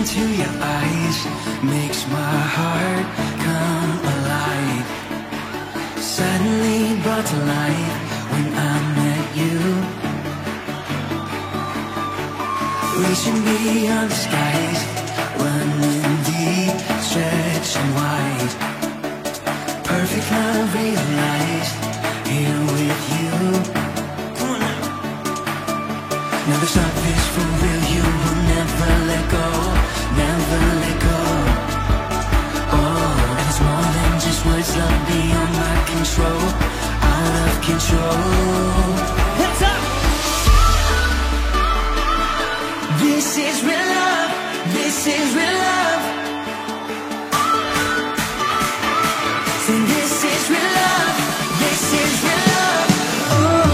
into your eyes makes my heart come alive. Suddenly brought to life when I met you. Reaching beyond the skies, running deep, stretching wide. Perfect love realized here with you. Come on now. Now this love is for real, you will never let go, never let go. Oh, and it's more than just words, love beyond my control, out of control. Hands up! This is real love, this is real love. Say this is real love, this is real love. Oh.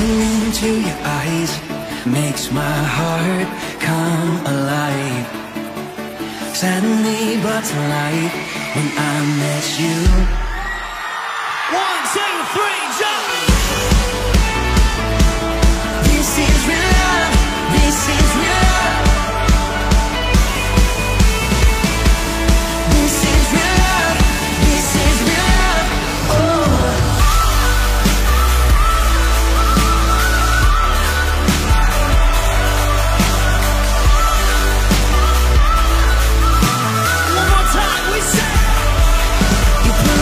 Into your eyes makes my heart come alive. Suddenly brought to life when I met you. 1, 2, 3, jump! This is real love, this is real love. This is real love, this is real love. Oh. You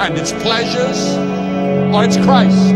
and its pleasures, or it's Christ?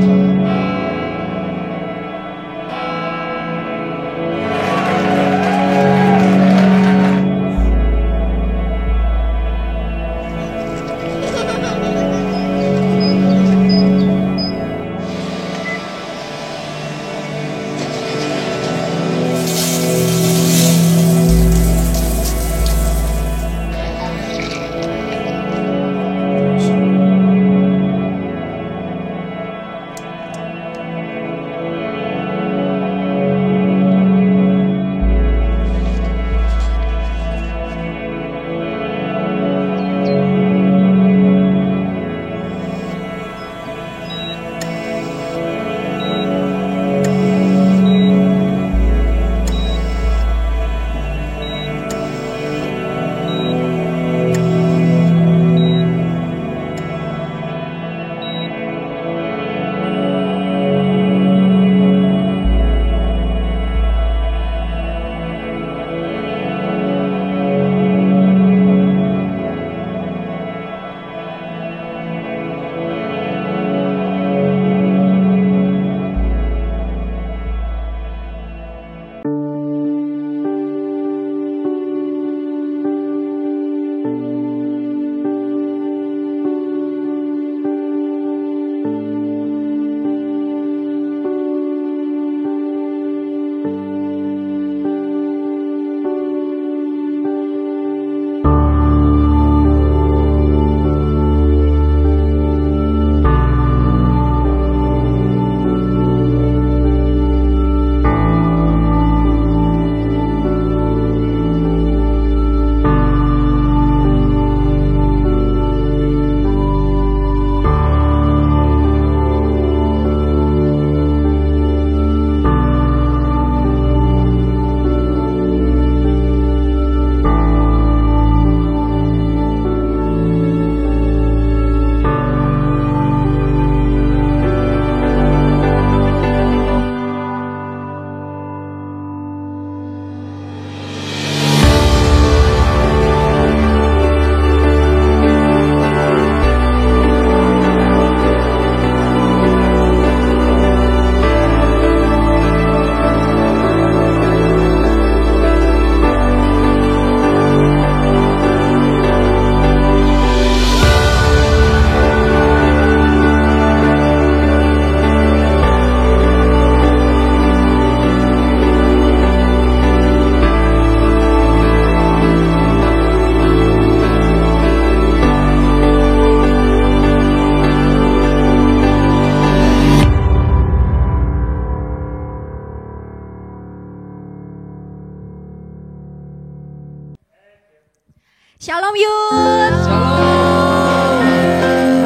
Shalom Yud.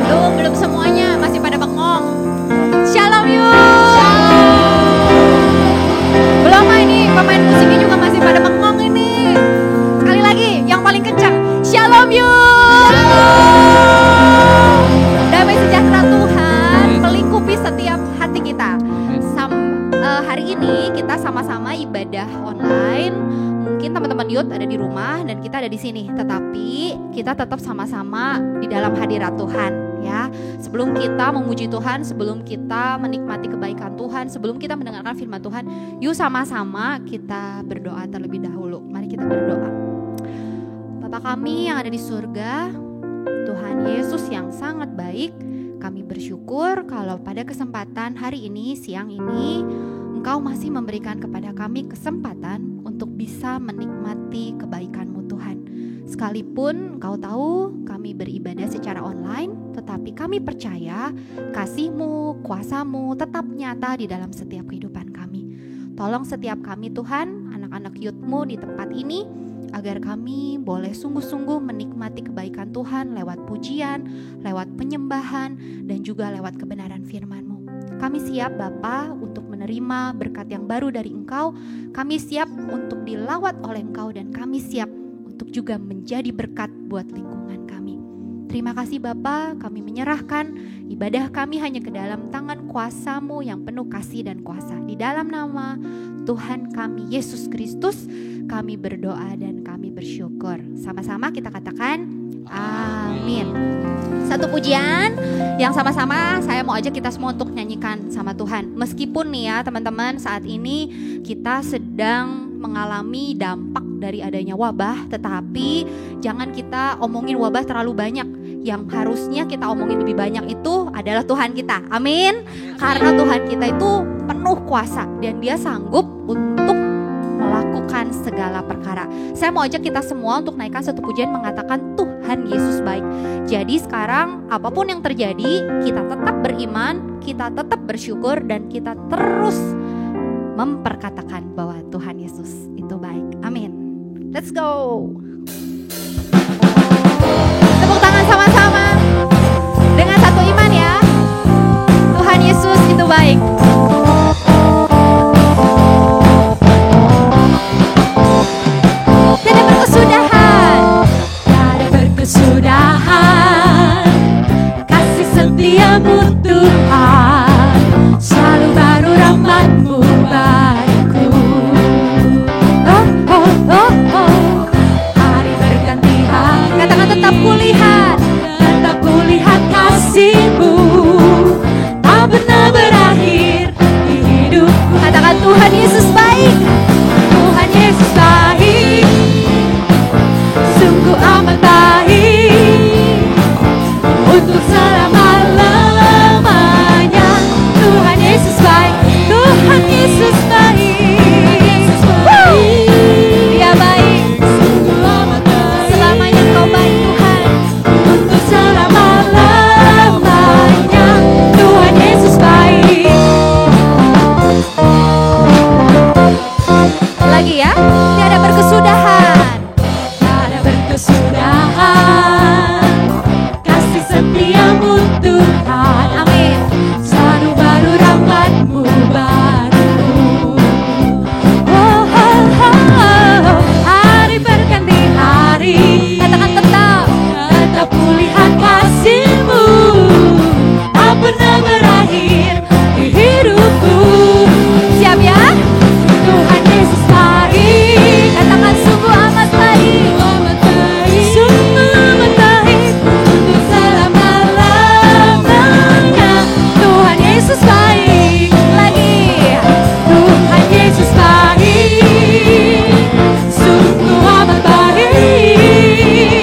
Shalom. Belum semuanya, masih pada bengong. Shalom Yud. Belum ini, pemain musiknya juga masih pada bengong ini. Sekali lagi, yang paling kencang. Shalom Yud. Damai sejahtera Tuhan melingkupi setiap hati kita. Hari ini kita sama-sama ibadah online. Mungkin teman-teman Yud ada di rumah dan kita ada di sini, tetapi kita tetap sama-sama di dalam hadirat Tuhan, ya. Sebelum kita memuji Tuhan, sebelum kita menikmati kebaikan Tuhan, sebelum kita mendengarkan firman Tuhan, yuk sama-sama kita berdoa terlebih dahulu. Mari kita berdoa. Bapa kami yang ada di surga, Tuhan Yesus yang sangat baik, kami bersyukur kalau pada kesempatan hari ini, siang ini, Engkau masih memberikan kepada kami kesempatan untuk bisa menikmati kebaikan-Mu Tuhan. Sekalipun Engkau tahu kami beribadah secara online, tetapi kami percaya kasih-Mu, kuasa-Mu tetap nyata di dalam setiap kehidupan kami. Tolong setiap kami Tuhan, anak-anak Yud-Mu di tempat ini, agar kami boleh sungguh-sungguh menikmati kebaikan Tuhan lewat pujian, lewat penyembahan, dan juga lewat kebenaran firman-Mu. Kami siap Bapa untuk menerima berkat yang baru dari Engkau. Kami siap untuk dilawat oleh Engkau dan kami siap untuk juga menjadi berkat buat lingkungan kami. Terima kasih Bapa, kami menyerahkan ibadah kami hanya ke dalam tangan kuasa-Mu yang penuh kasih dan kuasa. Di dalam nama Tuhan kami Yesus Kristus, kami berdoa dan kami bersyukur. Sama-sama kita katakan, Amin. Satu pujian yang sama-sama saya mau ajak kita semua untuk nyanyikan sama Tuhan. Meskipun nih ya teman-teman, saat ini kita sedang mengalami dampak dari adanya wabah, tetapi jangan kita omongin wabah terlalu banyak. Yang harusnya kita omongin lebih banyak itu adalah Tuhan kita. Amin. Karena Tuhan kita itu penuh kuasa dan Dia sanggup untuk melakukan segala perkara. Saya mau ajak kita semua untuk naikkan satu pujian mengatakan Tuhan Yesus baik. Jadi sekarang apapun yang terjadi, kita tetap beriman, kita tetap bersyukur, dan kita terus memperkatakan bahwa Tuhan Yesus itu baik. Amin. Let's go. Tepuk tangan sama-sama dengan satu iman ya. Tuhan Yesus itu baik. Tiada berkesudahan, kasih setiamu Tuhan, selalu baru rahmat-Mu bagiku. Oh, oh, oh, oh. Hari berganti hari, katakan tetap kulihat kasih-Mu, tak pernah berakhir di hidupku. Katakan Tuhan Yesus baik, Tuhan Yesus baik, sungguh amat baik, untuk selama-lamanya. Tuhan Yesus baik, Tuhan Yesus baik, Dia baik, sungguh amat baik, selamanya Kau baik Tuhan, untuk selama-lamanya. Tuhan Yesus baik. Lagi ya, tiada berkesudahan, kasih setiamu Tuhan. Amin. Selalu baru rahmat-Mu bagiku. Oh, oh, oh, oh. Hari berganti hari, katakan tetap kulihat kasih-Mu, tak pernah berakhir di hidupku. Siap ya? Tuhan Yesus baik, katakan sungguh amat baik, sungguh amat baik, untuk selama-lamanya. Tuhan Yesus baik. Lagi, Tuhan Yesus baik, sungguh amat baik,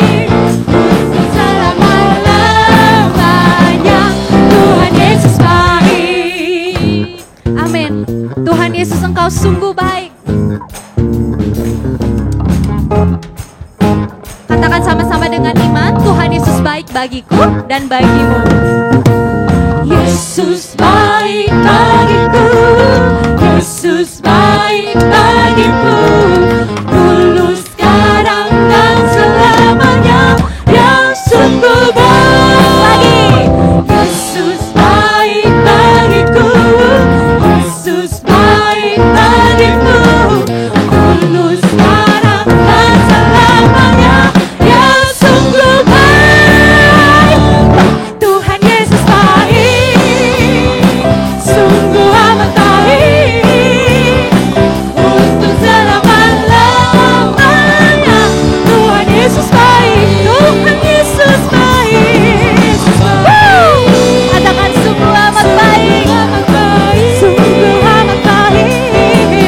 untuk selama-lamanya. Tuhan Yesus baik. Amin. Tuhan Yesus, Engkau sungguh baik. Katakan sama-sama dengan iman, Tuhan Yesus baik bagiku dan bagimu. Yesus baik bagiku, Yesus baik bagiku, dulu, sekarang, dan selamanya. Yang sungguh baik. Lagi. Yesus baik bagiku, Yesus baik bagiku, dulu, sekarang, dan selamanya. Yang sungguh baik. Tuhan Yesus baik, sungguh amat baik, untuk selama-lamanya. Tuhan Yesus baik, Tuhan Yesus baik. Katakan sungguh amat baik, sungguh amat baik,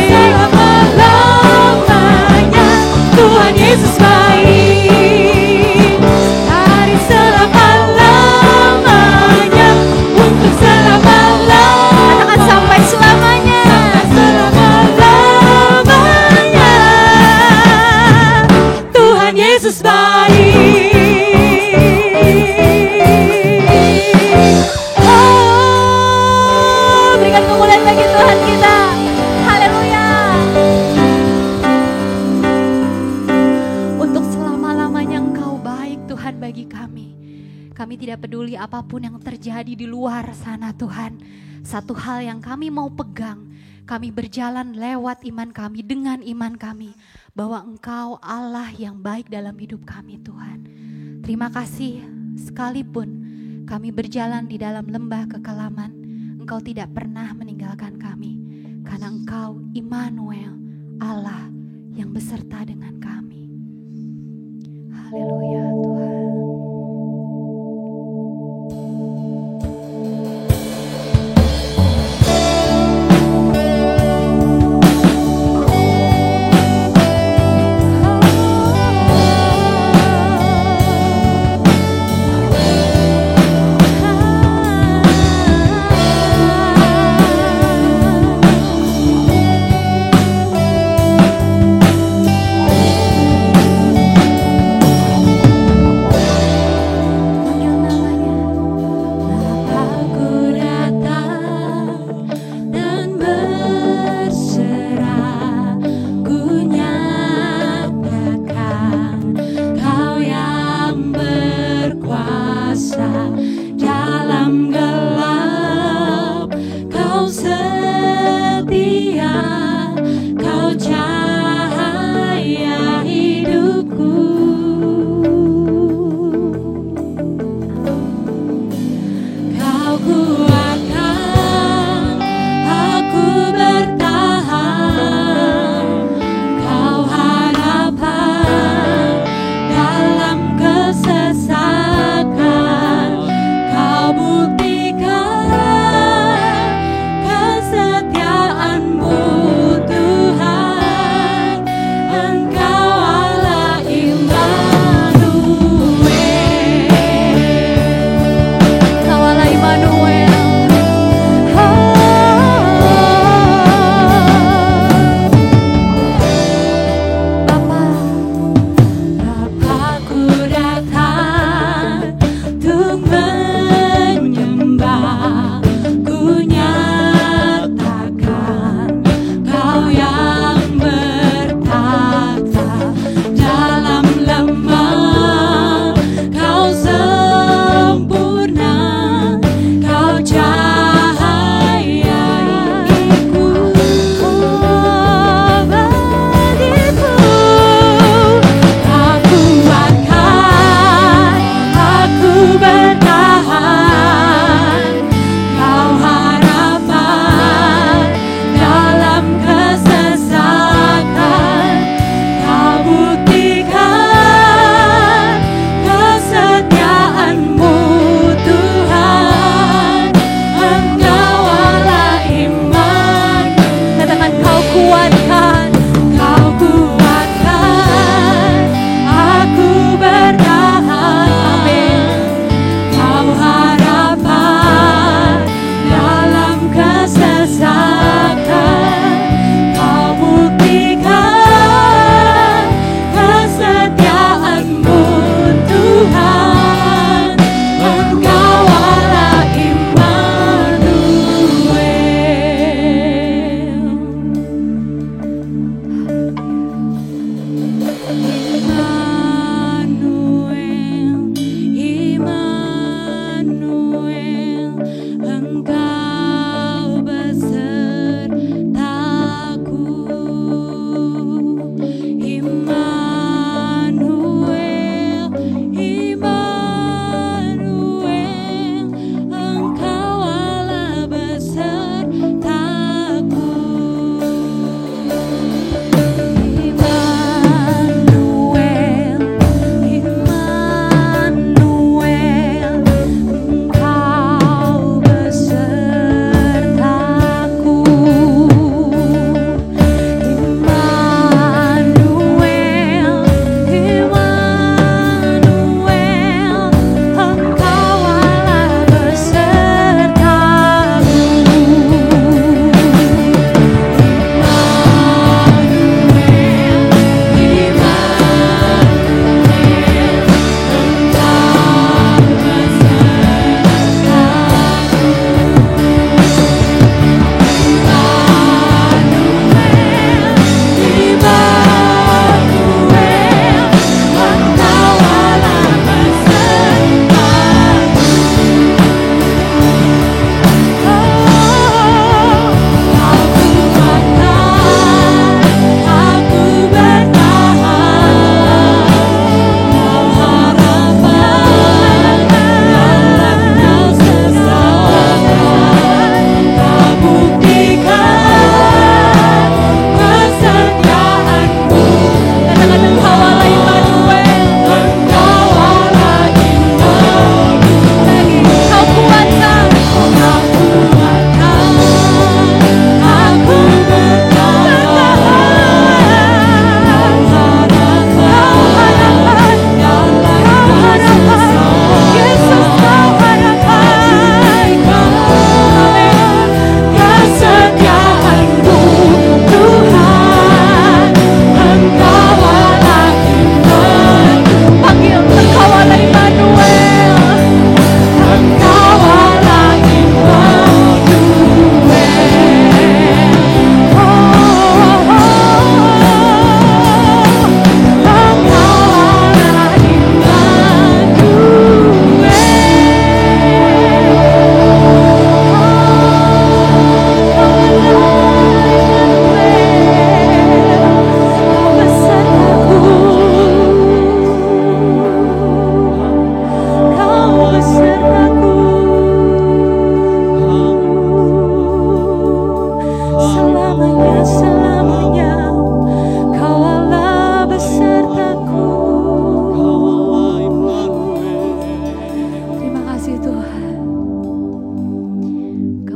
selama-lamanya. Tuhan Yesus baik, dari selama-lamanya, untuk selama-lamanya. Katakan sampai selamanya, selama-lamanya. Tuhan Yesus baik. Oh, berikan kemuliaan bagi Tuhan kita. Haleluya. Untuk selama-lamanya Engkau baik Tuhan bagi kami. Kami tidak peduli apapun yang terjadi di luar sana Tuhan. Satu hal yang kami mau pegang, kami berjalan lewat iman kami, dengan iman kami, bahwa Engkau Allah yang baik dalam hidup kami Tuhan. Terima kasih, sekalipun kami berjalan di dalam lembah kekelaman, Engkau tidak pernah meninggalkan kami. Karena Engkau Immanuel, Allah yang beserta dengan kami. Haleluya Tuhan.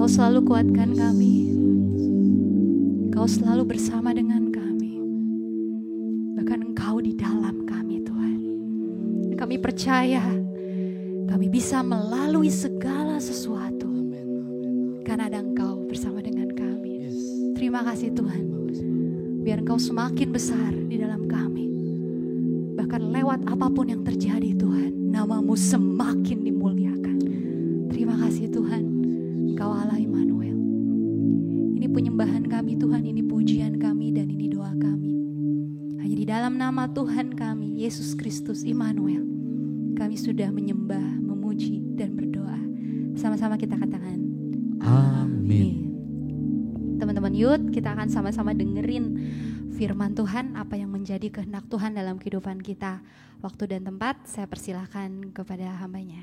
selalu kuatkan kami. Engkau selalu bersama dengan kami. Bahkan Engkau di dalam kami Tuhan. Kami percaya kami bisa melalui segala sesuatu karena ada Engkau bersama dengan kami. Terima kasih Tuhan. Biar Engkau semakin besar di dalam kami. Bahkan lewat apapun yang terjadi Tuhan, nama-Mu semakin dimuliakan. Terima kasih Tuhan, Engkau Allah Immanuel. Ini penyembahan kami Tuhan, ini pujian kami dan ini doa kami. Hanya di dalam nama Tuhan kami, Yesus Kristus Immanuel, kami sudah menyembah, memuji dan berdoa. Sama-sama kita katakan, amin. Teman-teman Youth, kita akan sama-sama dengerin firman Tuhan, apa yang menjadi kehendak Tuhan dalam kehidupan kita. Waktu dan tempat saya persilahkan kepada hambanya.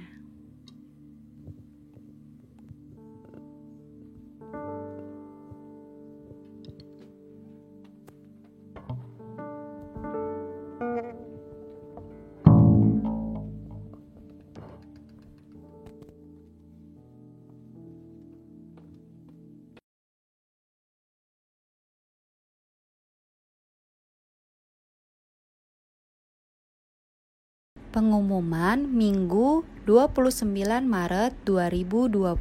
Pengumuman Minggu 29 Maret 2020.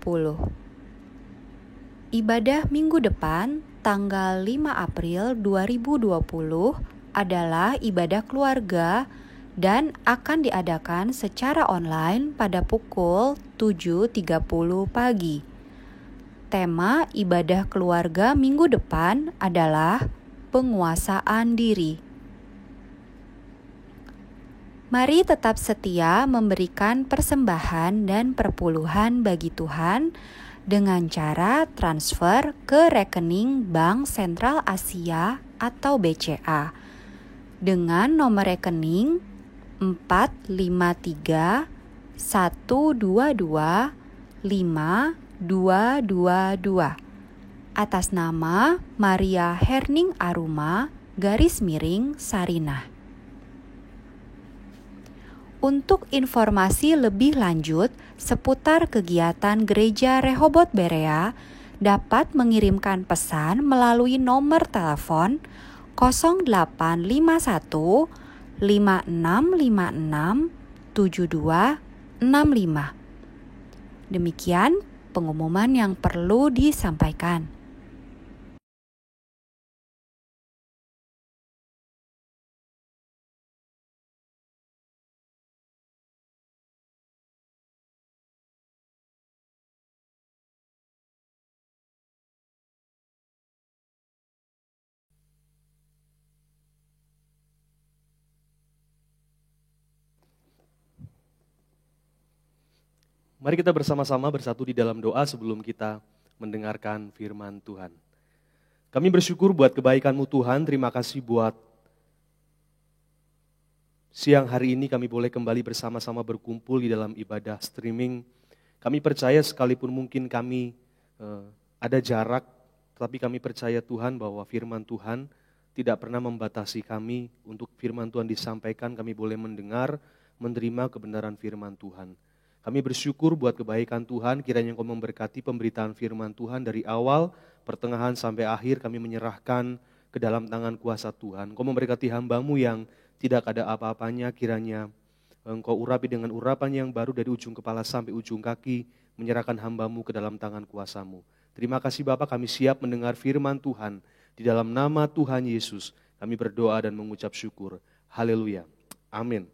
Ibadah minggu depan tanggal 5 April 2020 adalah ibadah keluarga dan akan diadakan secara online pada pukul 7.30 pagi. Tema ibadah keluarga minggu depan adalah penguasaan diri. Mari tetap setia memberikan persembahan dan perpuluhan bagi Tuhan dengan cara transfer ke rekening Bank Sentral Asia atau BCA dengan nomor rekening 453 122 5222 atas nama Maria Herning Aruma _Sarinah. Untuk informasi lebih lanjut seputar kegiatan Gereja Rehobot Berea, dapat mengirimkan pesan melalui nomor telepon 0851 5656 7265. Demikian pengumuman yang perlu disampaikan. Mari kita bersama-sama bersatu di dalam doa sebelum kita mendengarkan firman Tuhan. Kami bersyukur buat kebaikan-Mu Tuhan, terima kasih buat siang hari ini kami boleh kembali bersama-sama berkumpul di dalam ibadah streaming. Kami percaya sekalipun mungkin kami ada jarak, tapi kami percaya Tuhan bahwa firman Tuhan tidak pernah membatasi kami. Untuk firman Tuhan disampaikan, kami boleh mendengar, menerima kebenaran firman Tuhan. Kami bersyukur buat kebaikan Tuhan, kiranya Engkau memberkati pemberitaan firman Tuhan dari awal, pertengahan sampai akhir kami menyerahkan ke dalam tangan kuasa Tuhan. Engkau memberkati hamba-Mu yang tidak ada apa-apanya, kiranya Engkau urapi dengan urapan yang baru dari ujung kepala sampai ujung kaki, menyerahkan hamba-Mu ke dalam tangan kuasa-Mu. Terima kasih Bapa, kami siap mendengar firman Tuhan. Di dalam nama Tuhan Yesus, kami berdoa dan mengucap syukur. Haleluya. Amin.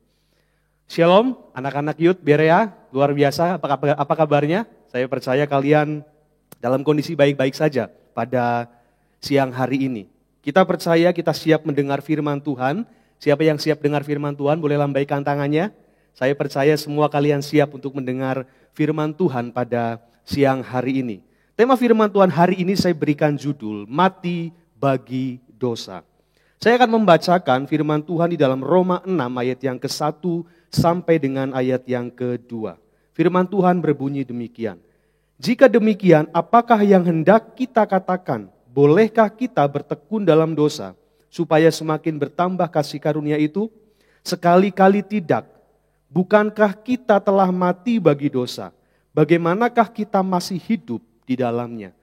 Shalom, anak-anak Youth Berea, luar biasa, apa kabarnya? Saya percaya kalian dalam kondisi baik-baik saja pada siang hari ini. Kita percaya kita siap mendengar firman Tuhan. Siapa yang siap dengar firman Tuhan boleh lambaikan tangannya. Saya percaya semua kalian siap untuk mendengar firman Tuhan pada siang hari ini. Tema firman Tuhan hari ini saya berikan judul, Mati bagi Dosa. Saya akan membacakan firman Tuhan di dalam Roma 6 ayat yang ke-1 sampai dengan ayat yang ke-2. Firman Tuhan berbunyi demikian. Jika demikian, apakah yang hendak kita katakan? Bolehkah kita bertekun dalam dosa, supaya semakin bertambah kasih karunia itu? Sekali-kali tidak. Bukankah kita telah mati bagi dosa? Bagaimanakah kita masih hidup di dalamnya.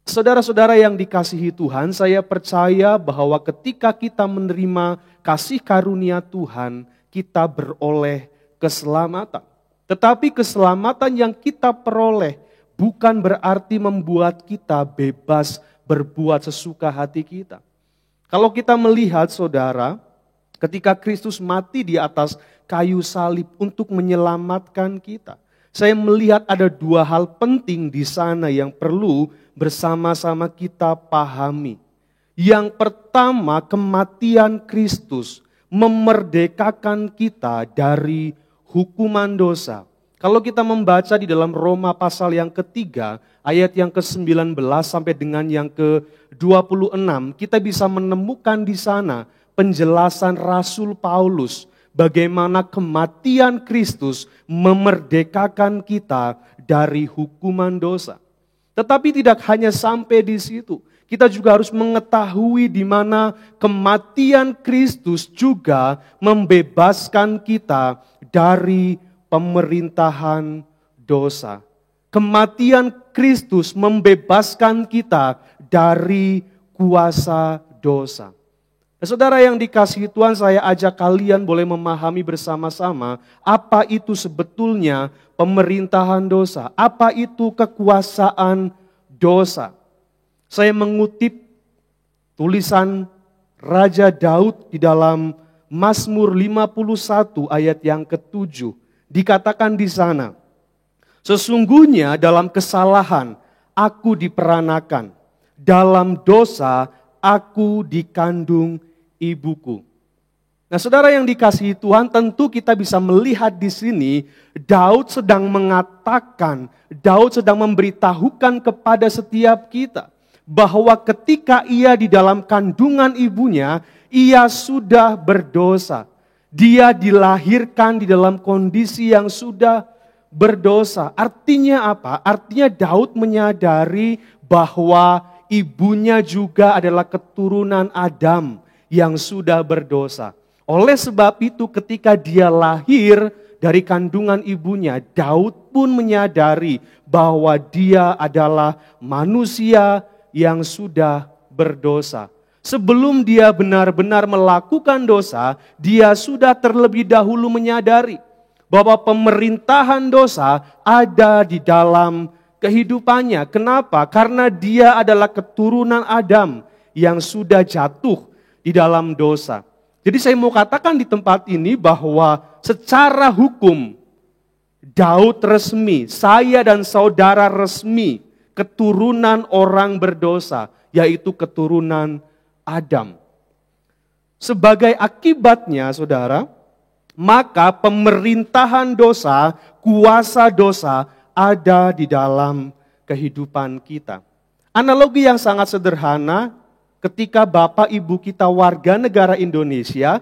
Saudara-saudara yang dikasihi Tuhan, saya percaya bahwa ketika kita menerima kasih karunia Tuhan, kita beroleh keselamatan. Tetapi keselamatan yang kita peroleh bukan berarti membuat kita bebas berbuat sesuka hati kita. Kalau kita melihat saudara, ketika Kristus mati di atas kayu salib untuk menyelamatkan kita, saya melihat ada dua hal penting di sana yang perlu bersama-sama kita pahami. Yang pertama, kematian Kristus memerdekakan kita dari hukuman dosa. Kalau kita membaca di dalam Roma pasal yang ketiga, ayat yang ke-19 sampai dengan yang ke-26, kita bisa menemukan di sana penjelasan Rasul Paulus bagaimana kematian Kristus memerdekakan kita dari hukuman dosa. Tetapi tidak hanya sampai di situ. Kita juga harus mengetahui di mana kematian Kristus juga membebaskan kita dari pemerintahan dosa. Kematian Kristus membebaskan kita dari kuasa dosa. Nah, saudara yang dikasihi Tuhan, saya ajak kalian boleh memahami bersama-sama apa itu sebetulnya pemerintahan dosa, apa itu kekuasaan dosa. Saya mengutip tulisan Raja Daud di dalam Mazmur 51 ayat yang ke-7. Dikatakan di sana, sesungguhnya dalam kesalahan aku diperanakan, dalam dosa aku dikandung ibuku. Nah, saudara yang dikasihi Tuhan, tentu kita bisa melihat di sini Daud sedang mengatakan, Daud sedang memberitahukan kepada setiap kita bahwa ketika ia di dalam kandungan ibunya, ia sudah berdosa. Dia dilahirkan di dalam kondisi yang sudah berdosa. Artinya apa? Artinya Daud menyadari bahwa ibunya juga adalah keturunan Adam yang sudah berdosa. Oleh sebab itu ketika dia lahir dari kandungan ibunya, Daud pun menyadari bahwa dia adalah manusia yang sudah berdosa. Sebelum dia benar-benar melakukan dosa, dia sudah terlebih dahulu menyadari bahwa pemerintahan dosa ada di dalam kehidupannya. Kenapa? Karena dia adalah keturunan Adam yang sudah jatuh di dalam dosa. Jadi saya mau katakan di tempat ini bahwa secara hukum Daud resmi, saya dan saudara resmi keturunan orang berdosa, yaitu keturunan Adam. Sebagai akibatnya saudara, maka pemerintahan dosa, kuasa dosa ada di dalam kehidupan kita. Analogi yang sangat sederhana, ketika bapak ibu kita warga negara Indonesia,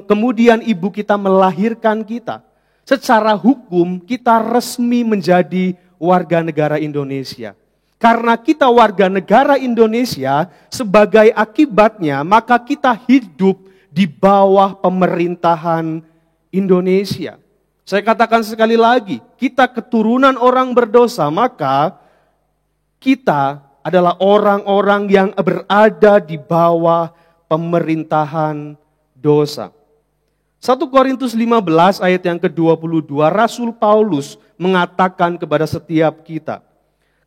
kemudian ibu kita melahirkan kita. Secara hukum kita resmi menjadi warga negara Indonesia. Karena kita warga negara Indonesia, sebagai akibatnya maka kita hidup di bawah pemerintahan Indonesia. Saya katakan sekali lagi, kita keturunan orang berdosa, maka kita adalah orang-orang yang berada di bawah pemerintahan dosa. 1 Korintus 15 ayat yang ke-22, Rasul Paulus mengatakan kepada setiap kita,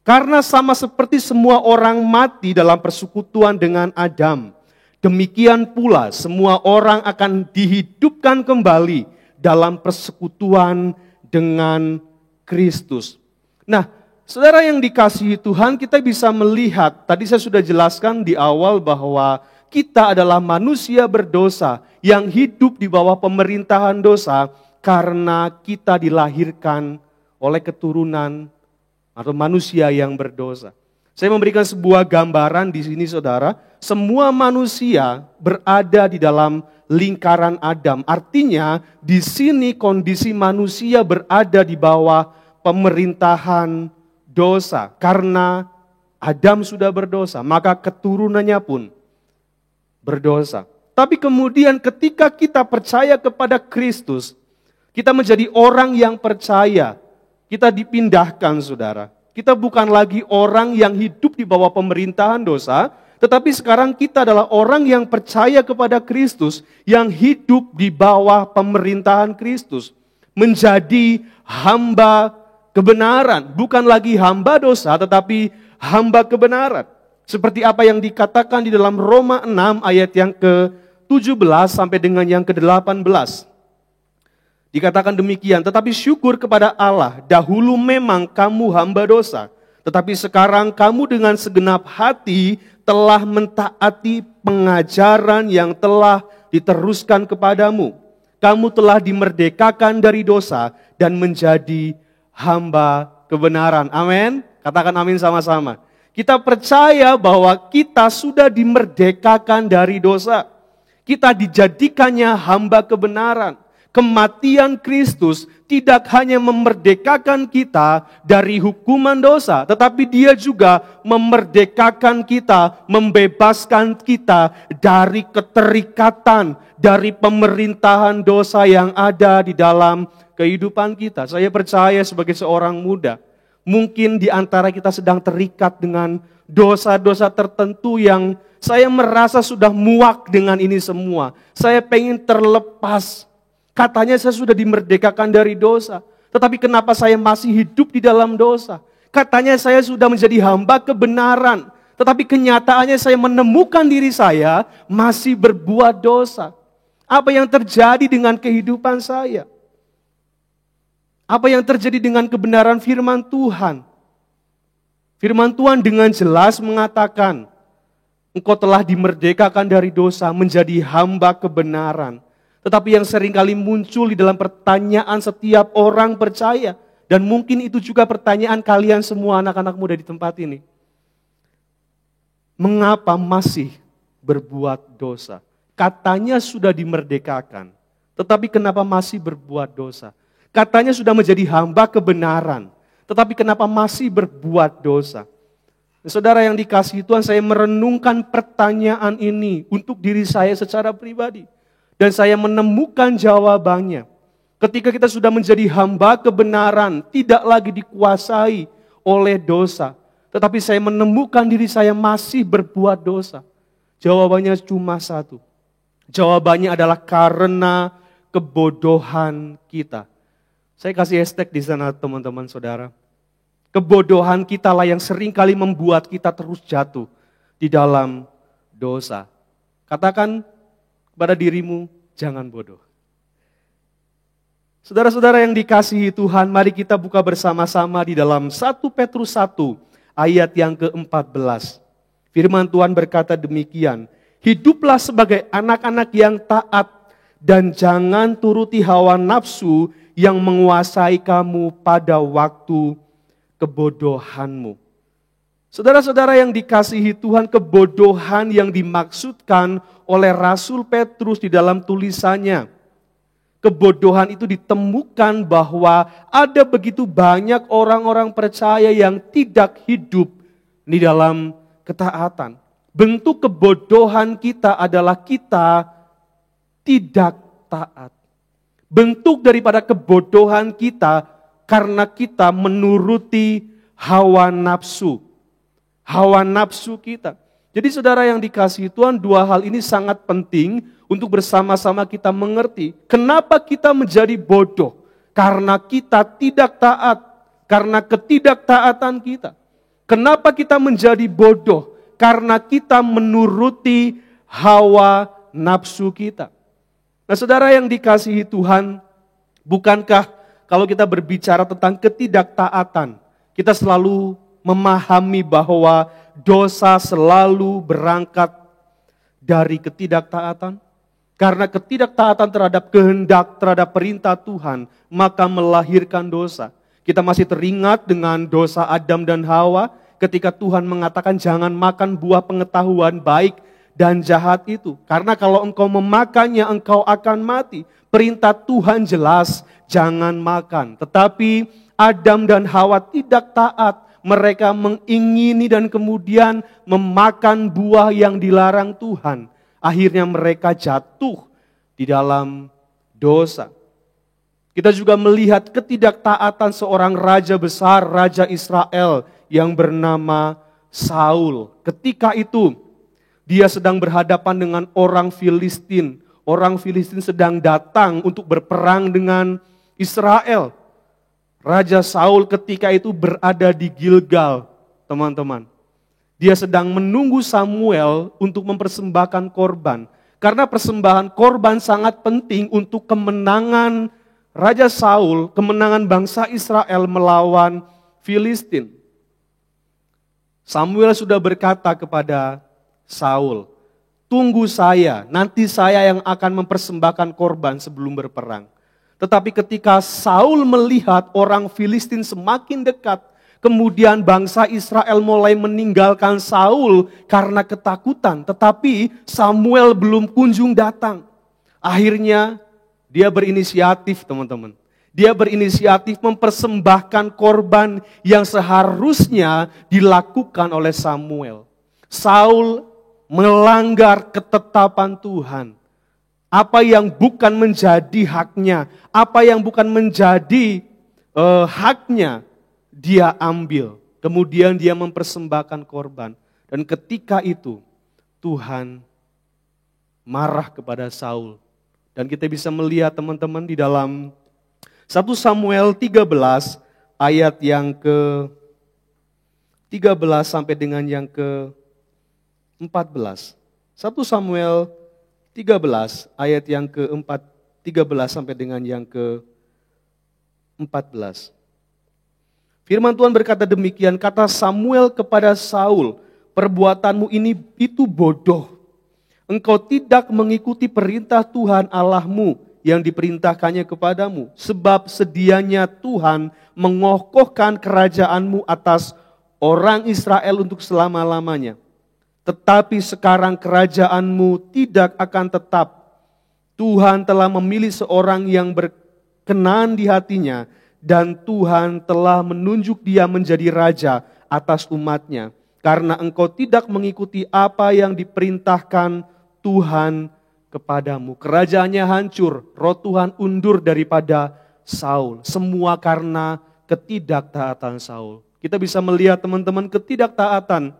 karena sama seperti semua orang mati dalam persekutuan dengan Adam, demikian pula semua orang akan dihidupkan kembali dalam persekutuan dengan Kristus. Nah, saudara yang dikasihi Tuhan, kita bisa melihat, tadi saya sudah jelaskan di awal bahwa kita adalah manusia berdosa yang hidup di bawah pemerintahan dosa karena kita dilahirkan oleh keturunan atau manusia yang berdosa. Saya memberikan sebuah gambaran di sini saudara, semua manusia berada di dalam lingkaran Adam. Artinya di sini kondisi manusia berada di bawah pemerintahan dosa. Karena Adam sudah berdosa, maka keturunannya pun berdosa. Tapi kemudian ketika kita percaya kepada Kristus, kita menjadi orang yang percaya. Kita dipindahkan saudara. Kita bukan lagi orang yang hidup di bawah pemerintahan dosa, tetapi sekarang kita adalah orang yang percaya kepada Kristus, yang hidup di bawah pemerintahan Kristus. Menjadi hamba kebenaran, bukan lagi hamba dosa, tetapi hamba kebenaran. Seperti apa yang dikatakan di dalam Roma 6 ayat yang ke-17 sampai dengan yang ke-18. Dikatakan demikian, tetapi syukur kepada Allah, dahulu memang kamu hamba dosa, tetapi sekarang kamu dengan segenap hati telah mentaati pengajaran yang telah diteruskan kepadamu. Kamu telah dimerdekakan dari dosa dan menjadi hamba kebenaran. Amin. Katakan amin sama-sama. Kita percaya bahwa kita sudah dimerdekakan dari dosa. Kita dijadikannya hamba kebenaran. Kematian Kristus tidak hanya memerdekakan kita dari hukuman dosa, tetapi Dia juga memerdekakan kita, membebaskan kita dari keterikatan, dari pemerintahan dosa yang ada di dalam kehidupan kita. Saya percaya sebagai seorang muda, mungkin di antara kita sedang terikat dengan dosa-dosa tertentu yang saya merasa sudah muak dengan ini semua. Saya pengen terlepas. Katanya saya sudah dimerdekakan dari dosa. Tetapi kenapa saya masih hidup di dalam dosa? Katanya saya sudah menjadi hamba kebenaran. Tetapi kenyataannya saya menemukan diri saya masih berbuat dosa. Apa yang terjadi dengan kehidupan saya? Apa yang terjadi dengan kebenaran firman Tuhan? Firman Tuhan dengan jelas mengatakan, engkau telah dimerdekakan dari dosa menjadi hamba kebenaran. Tetapi yang seringkali muncul di dalam pertanyaan setiap orang percaya, dan mungkin itu juga pertanyaan kalian semua anak-anak muda di tempat ini. Mengapa masih berbuat dosa? Katanya sudah dimerdekakan, tetapi kenapa masih berbuat dosa? Katanya sudah menjadi hamba kebenaran, tetapi kenapa masih berbuat dosa? Saudara yang dikasihi Tuhan, saya merenungkan pertanyaan ini untuk diri saya secara pribadi. Dan saya menemukan jawabannya. Ketika kita sudah menjadi hamba kebenaran, tidak lagi dikuasai oleh dosa. Tetapi saya menemukan diri saya masih berbuat dosa. Jawabannya cuma satu. Jawabannya adalah karena kebodohan kita. Saya kasih hashtag di sana teman-teman saudara. Kebodohan kita lah yang seringkali membuat kita terus jatuh di dalam dosa. Katakan pada dirimu, jangan bodoh. Saudara-saudara yang dikasihi Tuhan, mari kita buka bersama-sama di dalam 1 Petrus 1 ayat yang ke-14. Firman Tuhan berkata demikian, hiduplah sebagai anak-anak yang taat dan jangan turuti hawa nafsu yang menguasai kamu pada waktu kebodohanmu. Saudara-saudara yang dikasihi Tuhan, kebodohan yang dimaksudkan oleh Rasul Petrus di dalam tulisannya. Kebodohan itu ditemukan bahwa ada begitu banyak orang-orang percaya yang tidak hidup di dalam ketaatan. Bentuk kebodohan kita adalah kita tidak taat. Bentuk daripada kebodohan kita karena kita menuruti hawa nafsu. Hawa nafsu kita. Jadi saudara yang dikasihi Tuhan, dua hal ini sangat penting untuk bersama-sama kita mengerti. Kenapa kita menjadi bodoh? Karena kita tidak taat. Karena ketidaktaatan kita. Kenapa kita menjadi bodoh? Karena kita menuruti hawa nafsu kita. Nah saudara yang dikasihi Tuhan, bukankah kalau kita berbicara tentang ketidaktaatan, kita selalu memahami bahwa dosa selalu berangkat dari ketidaktaatan. Karena ketidaktaatan terhadap kehendak, terhadap perintah Tuhan, maka melahirkan dosa. Kita masih teringat dengan dosa Adam dan Hawa ketika Tuhan mengatakan jangan makan buah pengetahuan baik dan jahat itu. Karena kalau engkau memakannya engkau akan mati. Perintah Tuhan jelas jangan makan. Tetapi Adam dan Hawa tidak taat. Mereka mengingini dan kemudian memakan buah yang dilarang Tuhan. Akhirnya mereka jatuh di dalam dosa. Kita juga melihat ketidaktaatan seorang raja besar, Raja Israel yang bernama Saul. Ketika itu dia sedang berhadapan dengan orang Filistin. Orang Filistin sedang datang untuk berperang dengan Israel. Raja Saul ketika itu berada di Gilgal, teman-teman. Dia sedang menunggu Samuel untuk mempersembahkan korban. Karena persembahan korban sangat penting untuk kemenangan Raja Saul, kemenangan bangsa Israel melawan Filistin. Samuel sudah berkata kepada Saul, "Tunggu saya, nanti saya yang akan mempersembahkan korban sebelum berperang." Tetapi ketika Saul melihat orang Filistin semakin dekat, kemudian bangsa Israel mulai meninggalkan Saul karena ketakutan. Tetapi Samuel belum kunjung datang. Akhirnya dia berinisiatif, teman-teman. Dia berinisiatif mempersembahkan korban yang seharusnya dilakukan oleh Samuel. Saul melanggar ketetapan Tuhan. Apa yang bukan menjadi haknya, apa yang bukan menjadi haknya, dia ambil. Kemudian dia mempersembahkan korban. Dan ketika itu Tuhan marah kepada Saul. Dan kita bisa melihat teman-teman di dalam 1 Samuel 13 ayat yang ke 13 sampai dengan yang ke 14. 1 Samuel 13 ayat yang ke 13 sampai dengan yang ke 14. Firman Tuhan berkata demikian, kata Samuel kepada Saul, "Perbuatanmu itu bodoh. Engkau tidak mengikuti perintah Tuhan Allahmu yang diperintahkannya kepadamu. Sebab sedianya Tuhan mengokohkan kerajaanmu atas orang Israel untuk selama-lamanya. Tetapi sekarang kerajaanmu tidak akan tetap. Tuhan telah memilih seorang yang berkenan di hatinya dan Tuhan telah menunjuk dia menjadi raja atas umatnya. Karena engkau tidak mengikuti apa yang diperintahkan Tuhan kepadamu." Kerajaannya hancur, roh Tuhan undur daripada Saul. Semua karena ketidaktaatan Saul. Kita bisa melihat teman-teman, ketidaktaatan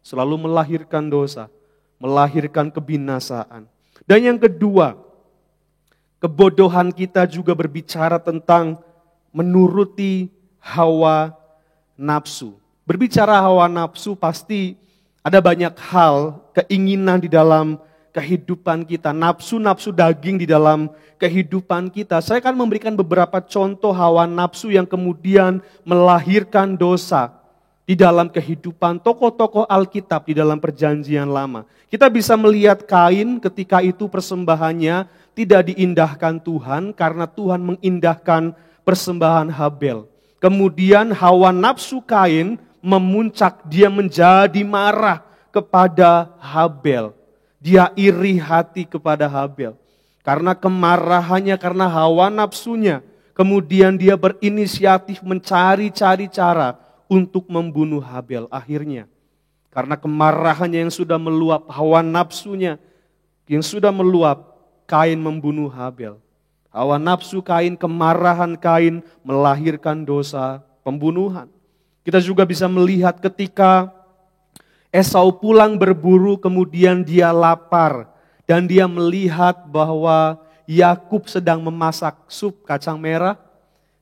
selalu melahirkan dosa, melahirkan kebinasaan. Dan yang kedua, kebodohan kita juga berbicara tentang menuruti hawa nafsu. Berbicara hawa nafsu pasti ada banyak hal, keinginan di dalam kehidupan kita, nafsu-nafsu daging di dalam kehidupan kita. Saya akan memberikan beberapa contoh hawa nafsu yang kemudian melahirkan dosa di dalam kehidupan tokoh-tokoh Alkitab di dalam perjanjian lama. Kita bisa melihat Kain ketika itu persembahannya tidak diindahkan Tuhan karena Tuhan mengindahkan persembahan Habel. Kemudian hawa nafsu Kain memuncak, dia menjadi marah kepada Habel. Dia iri hati kepada Habel. Karena kemarahannya, karena hawa nafsunya. Kemudian dia berinisiatif mencari-cari cara untuk membunuh Habel. Akhirnya, karena kemarahannya yang sudah meluap, hawa nafsunya yang sudah meluap, Kain membunuh Habel. Hawa nafsu Kain, kemarahan Kain melahirkan dosa pembunuhan. Kita juga bisa melihat ketika Esau pulang berburu, kemudian dia lapar. Dan dia melihat bahwa Yakub sedang memasak sup kacang merah.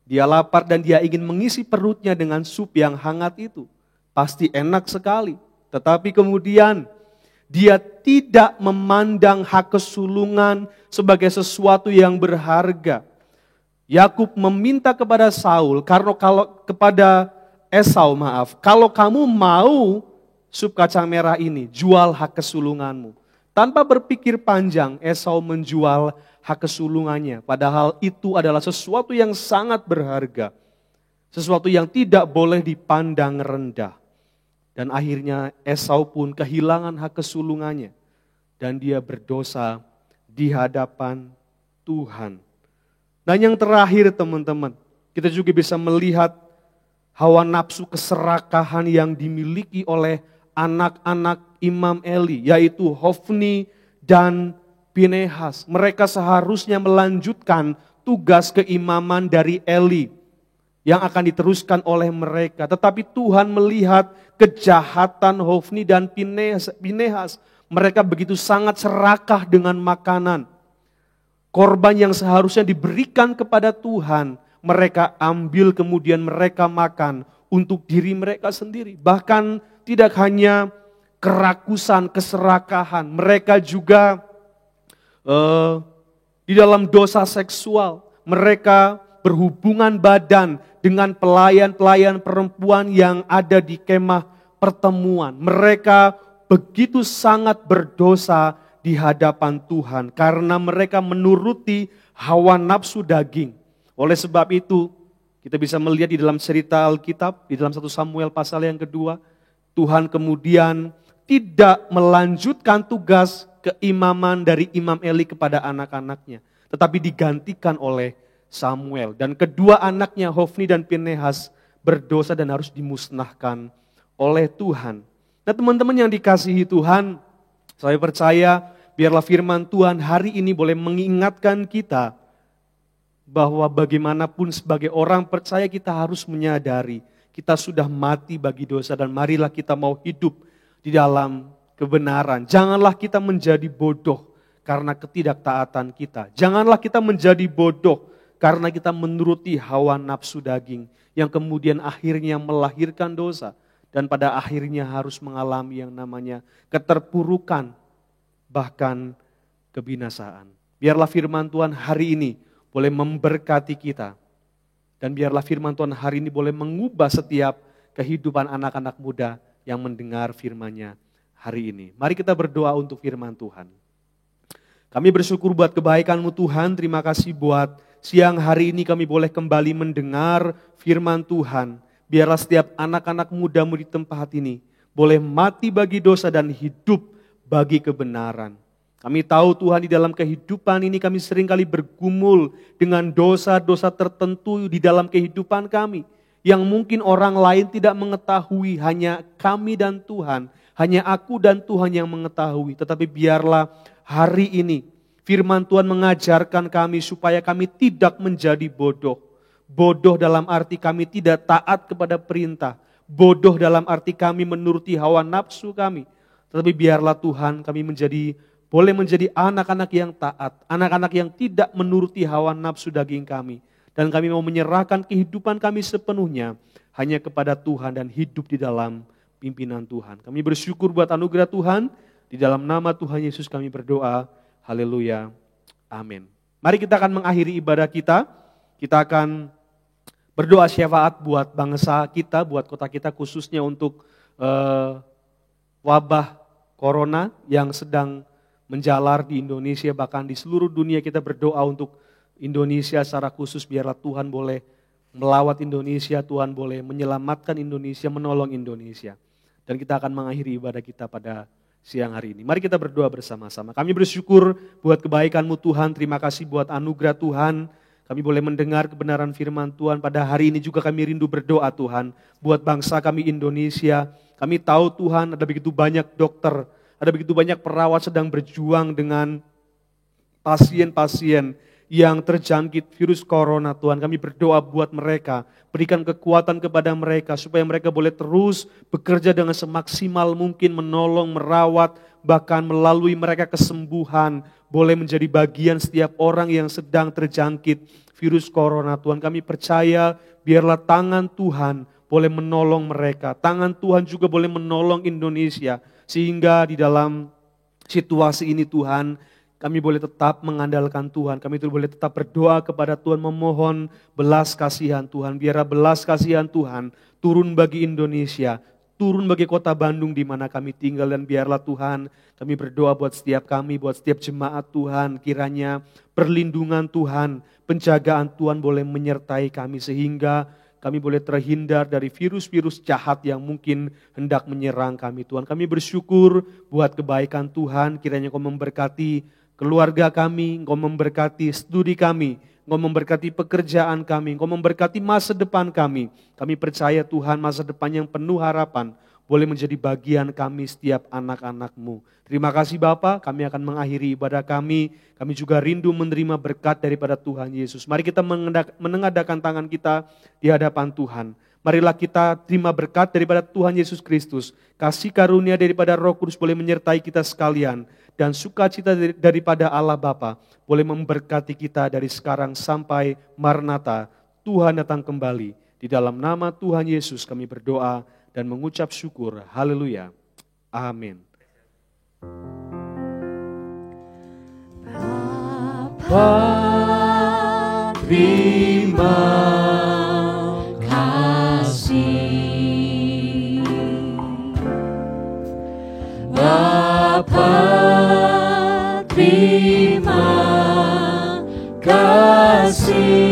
Dia lapar dan dia ingin mengisi perutnya dengan sup yang hangat itu. Pasti enak sekali. Tetapi kemudian dia tidak memandang hak kesulungan sebagai sesuatu yang berharga. Yakub meminta kepada Saul, kepada Esau, kalau kamu mau sup kacang merah ini, jual hak kesulunganmu. Tanpa berpikir panjang, Esau menjual hak kesulungannya. Padahal itu adalah sesuatu yang sangat berharga. Sesuatu yang tidak boleh dipandang rendah. Dan akhirnya Esau pun kehilangan hak kesulungannya. Dan dia berdosa di hadapan Tuhan. Dan yang terakhir teman-teman, kita juga bisa melihat hawa nafsu keserakahan yang dimiliki oleh anak-anak Imam Eli, yaitu Hofni dan Pinehas. Mereka seharusnya melanjutkan tugas keimaman dari Eli yang akan diteruskan oleh mereka. Tetapi Tuhan melihat kejahatan Hofni dan Pinehas. Mereka begitu sangat serakah dengan makanan. Korban yang seharusnya diberikan kepada Tuhan, mereka ambil kemudian mereka makan untuk diri mereka sendiri. Bahkan tidak hanya kerakusan, keserakahan, mereka juga di dalam dosa seksual. Mereka berhubungan badan dengan pelayan-pelayan perempuan yang ada di kemah pertemuan. Mereka begitu sangat berdosa di hadapan Tuhan karena mereka menuruti hawa nafsu daging. Oleh sebab itu, kita bisa melihat di dalam cerita Alkitab, di dalam 1 Samuel pasal yang kedua, Tuhan kemudian tidak melanjutkan tugas keimaman dari Imam Eli kepada anak-anaknya, tetapi digantikan oleh Samuel. Dan kedua anaknya Hofni dan Pinehas berdosa dan harus dimusnahkan oleh Tuhan. Nah teman-teman yang dikasihi Tuhan, saya percaya biarlah firman Tuhan hari ini boleh mengingatkan kita bahwa bagaimanapun sebagai orang percaya kita harus menyadari kita sudah mati bagi dosa dan marilah kita mau hidup di dalam kebenaran. Janganlah kita menjadi bodoh karena ketidaktaatan kita. Janganlah kita menjadi bodoh karena kita menuruti hawa nafsu daging yang kemudian akhirnya melahirkan dosa dan pada akhirnya harus mengalami yang namanya keterpurukan bahkan kebinasaan. Biarlah firman Tuhan hari ini boleh memberkati kita dan biarlah firman Tuhan hari ini boleh mengubah setiap kehidupan anak-anak muda yang mendengar firman-Nya hari ini. Mari kita berdoa untuk firman Tuhan. Kami bersyukur buat kebaikan-Mu Tuhan, terima kasih buat siang hari ini kami boleh kembali mendengar firman Tuhan. Biarlah setiap anak-anak muda-Mu di tempat ini boleh mati bagi dosa dan hidup bagi kebenaran. Kami tahu Tuhan di dalam kehidupan ini kami seringkali bergumul dengan dosa-dosa tertentu di dalam kehidupan kami. Yang mungkin orang lain tidak mengetahui, hanya kami dan Tuhan, hanya aku dan Tuhan yang mengetahui. Tetapi biarlah hari ini firman Tuhan mengajarkan kami supaya kami tidak menjadi bodoh. Bodoh dalam arti kami tidak taat kepada perintah. Bodoh dalam arti kami menuruti hawa nafsu kami. Tetapi biarlah Tuhan kami boleh menjadi anak-anak yang taat. Anak-anak yang tidak menuruti hawa nafsu daging kami. Dan kami mau menyerahkan kehidupan kami sepenuhnya hanya kepada Tuhan dan hidup di dalam pimpinan Tuhan. Kami bersyukur buat anugerah Tuhan. Di dalam nama Tuhan Yesus kami berdoa. Haleluya. Amin. Mari kita akan mengakhiri ibadah kita. Kita akan berdoa syafaat buat bangsa kita, buat kota kita khususnya untuk wabah corona yang sedang menjalar di Indonesia. Bahkan di seluruh dunia kita berdoa untuk Indonesia secara khusus, biarlah Tuhan boleh melawat Indonesia, Tuhan boleh menyelamatkan Indonesia, menolong Indonesia. Dan kita akan mengakhiri ibadah kita pada siang hari ini. Mari kita berdoa bersama-sama. Kami bersyukur buat kebaikan-Mu Tuhan, terima kasih buat anugerah Tuhan. Kami boleh mendengar kebenaran firman Tuhan. Pada hari ini juga kami rindu berdoa Tuhan, buat bangsa kami Indonesia. Kami tahu Tuhan ada begitu banyak dokter, ada begitu banyak perawat sedang berjuang dengan pasien-pasien yang terjangkit virus corona Tuhan. Kami berdoa buat mereka, berikan kekuatan kepada mereka supaya mereka boleh terus bekerja dengan semaksimal mungkin menolong, merawat, bahkan melalui mereka kesembuhan boleh menjadi bagian setiap orang yang sedang terjangkit virus corona Tuhan. Kami percaya biarlah tangan Tuhan boleh menolong mereka, tangan Tuhan juga boleh menolong Indonesia sehingga di dalam situasi ini Tuhan kami boleh tetap mengandalkan Tuhan, kami boleh tetap berdoa kepada Tuhan, memohon belas kasihan Tuhan. Biarlah belas kasihan Tuhan turun bagi Indonesia, turun bagi kota Bandung di mana kami tinggal. Dan biarlah Tuhan kami berdoa buat setiap kami, buat setiap jemaat Tuhan. Kiranya perlindungan Tuhan, penjagaan Tuhan boleh menyertai kami sehingga kami boleh terhindar dari virus-virus jahat yang mungkin hendak menyerang kami Tuhan. Kami bersyukur buat kebaikan Tuhan, kiranya Kau memberkati keluarga kami, Engkau memberkati studi kami, Engkau memberkati pekerjaan kami, Engkau memberkati masa depan kami. Kami percaya Tuhan masa depan yang penuh harapan boleh menjadi bagian kami setiap anak-anak-Mu. Terima kasih Bapa, kami akan mengakhiri ibadah kami. Kami juga rindu menerima berkat daripada Tuhan Yesus. Mari kita menengadahkan tangan kita di hadapan Tuhan. Marilah kita terima berkat daripada Tuhan Yesus Kristus. Kasih karunia daripada Roh Kudus boleh menyertai kita sekalian. Dan sukacita daripada Allah Bapa boleh memberkati kita dari sekarang sampai Maranatha. Tuhan datang kembali. Di dalam nama Tuhan Yesus kami berdoa dan mengucap syukur. Haleluya. Amin. Bapa, terima kasih. Bapa, terima kasih.